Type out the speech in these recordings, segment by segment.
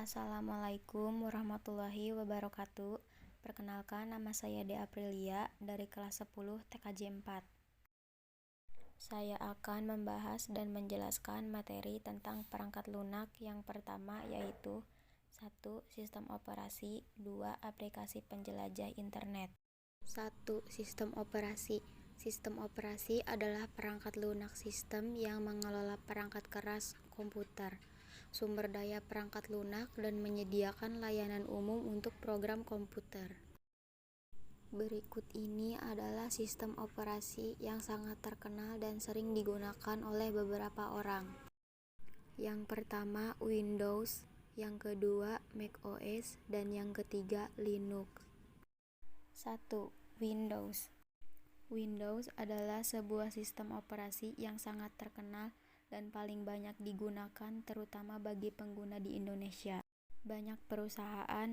Assalamualaikum warahmatullahi wabarakatuh. Perkenalkan, nama saya De Aprilia dari kelas 10 TKJ 4. Saya akan membahas dan menjelaskan materi tentang perangkat lunak yang pertama yaitu 1. Sistem operasi. 2. Aplikasi penjelajah internet. 1. Sistem operasi. Sistem operasi adalah perangkat lunak sistem yang mengelola perangkat keras komputer, sumber daya perangkat lunak, dan menyediakan layanan umum untuk program komputer. Berikut ini adalah sistem operasi yang sangat terkenal dan sering digunakan oleh beberapa orang. Yang pertama Windows, yang kedua macOS, dan yang ketiga Linux. 1. Windows. Windows adalah sebuah sistem operasi yang sangat terkenal dan paling banyak digunakan terutama bagi pengguna di Indonesia. Banyak perusahaan,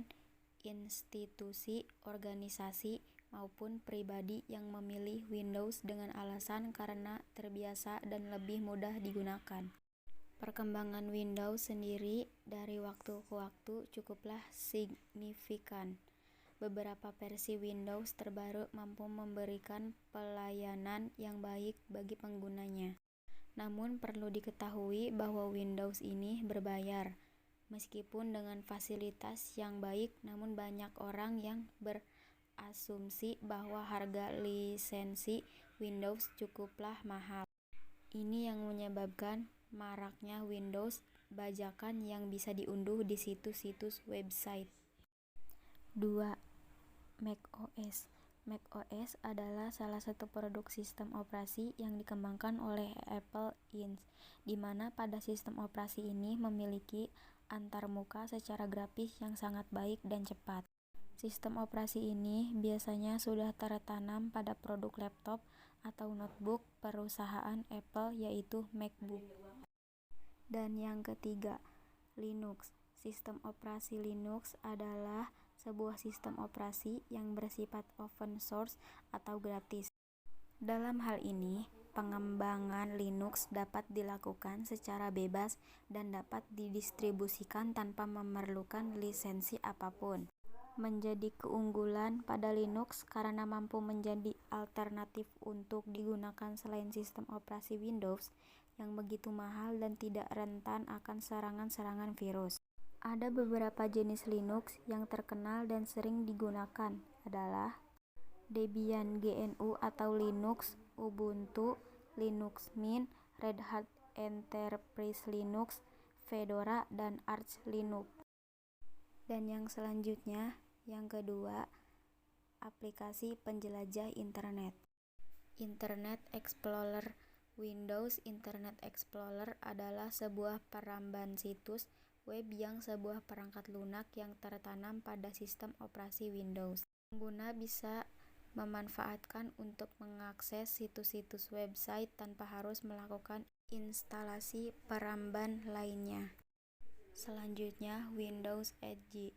institusi, organisasi, maupun pribadi yang memilih Windows dengan alasan karena terbiasa dan lebih mudah digunakan. Perkembangan Windows sendiri dari waktu ke waktu cukuplah signifikan. Beberapa versi Windows terbaru mampu memberikan pelayanan yang baik bagi penggunanya. Namun perlu diketahui bahwa Windows ini berbayar. Meskipun dengan fasilitas yang baik, namun banyak orang yang berasumsi bahwa harga lisensi Windows cukuplah mahal. Ini yang menyebabkan maraknya Windows bajakan yang bisa diunduh di situs-situs website. 2. macOS. macOS adalah salah satu produk sistem operasi yang dikembangkan oleh Apple Inc., di mana pada sistem operasi ini memiliki antarmuka secara grafis yang sangat baik dan cepat. Sistem operasi ini biasanya sudah tertanam pada produk laptop atau notebook perusahaan Apple, yaitu MacBook. Dan yang ketiga, Linux. Sistem operasi Linux adalah sebuah sistem operasi yang bersifat open source atau gratis. Dalam hal ini, pengembangan Linux dapat dilakukan secara bebas dan dapat didistribusikan tanpa memerlukan lisensi apapun. Menjadi keunggulan pada Linux karena mampu menjadi alternatif untuk digunakan selain sistem operasi Windows yang begitu mahal dan tidak rentan akan serangan-serangan virus. Ada beberapa jenis Linux yang terkenal dan sering digunakan adalah Debian GNU atau Linux, Ubuntu, Linux Mint, Red Hat Enterprise Linux, Fedora, dan Arch Linux. Dan yang selanjutnya, yang kedua, aplikasi penjelajah internet. Internet Explorer. Windows Internet Explorer adalah sebuah peramban situs web yang sebuah perangkat lunak yang tertanam pada sistem operasi Windows. Pengguna bisa memanfaatkan untuk mengakses situs-situs website tanpa harus melakukan instalasi peramban lainnya. Selanjutnya, Windows Edge.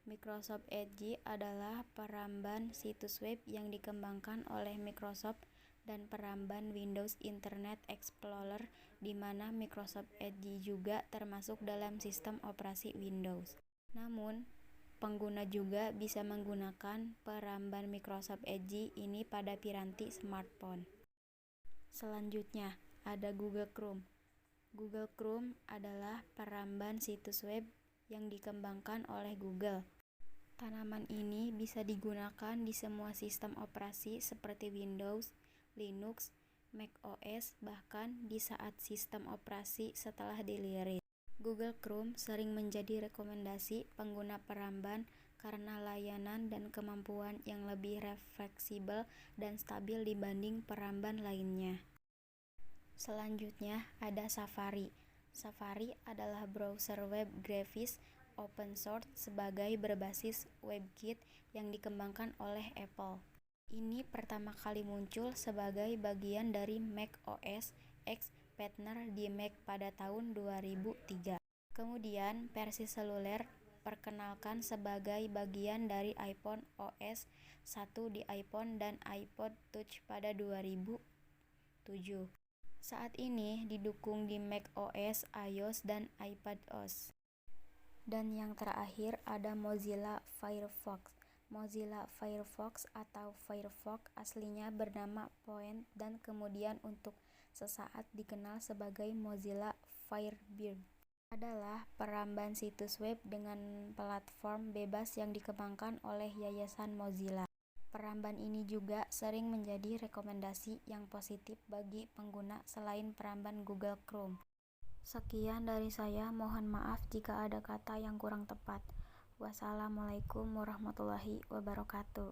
Microsoft Edge adalah peramban situs web yang dikembangkan oleh Microsoft dan peramban Windows Internet Explorer, di mana Microsoft Edge juga termasuk dalam sistem operasi Windows. Namun, pengguna juga bisa menggunakan peramban Microsoft Edge ini pada piranti smartphone. Selanjutnya, ada Google Chrome. Google Chrome adalah peramban situs web yang dikembangkan oleh Google. Tanaman ini bisa digunakan di semua sistem operasi seperti Windows, Linux, macOS, bahkan di saat sistem operasi setelah dirilis. Google Chrome sering menjadi rekomendasi pengguna peramban karena layanan dan kemampuan yang lebih fleksibel dan stabil dibanding peramban lainnya. Selanjutnya ada Safari. Safari adalah browser web grafis open source sebagai berbasis WebKit yang dikembangkan oleh Apple. Ini pertama kali muncul sebagai bagian dari macOS X partner di Mac pada tahun 2003. Kemudian versi seluler perkenalkan sebagai bagian dari iPhone OS 1 di iPhone dan iPod Touch pada 2007. Saat ini didukung di macOS, iOS, dan iPadOS. Dan yang terakhir ada Mozilla Firefox. Mozilla Firefox atau Firefox aslinya bernama Point dan kemudian untuk sesaat dikenal sebagai Mozilla Firebird. Adalah peramban situs web dengan platform bebas yang dikembangkan oleh Yayasan Mozilla. Peramban ini juga sering menjadi rekomendasi yang positif bagi pengguna selain peramban Google Chrome. Sekian dari saya, mohon maaf jika ada kata yang kurang tepat. Wassalamualaikum warahmatullahi wabarakatuh.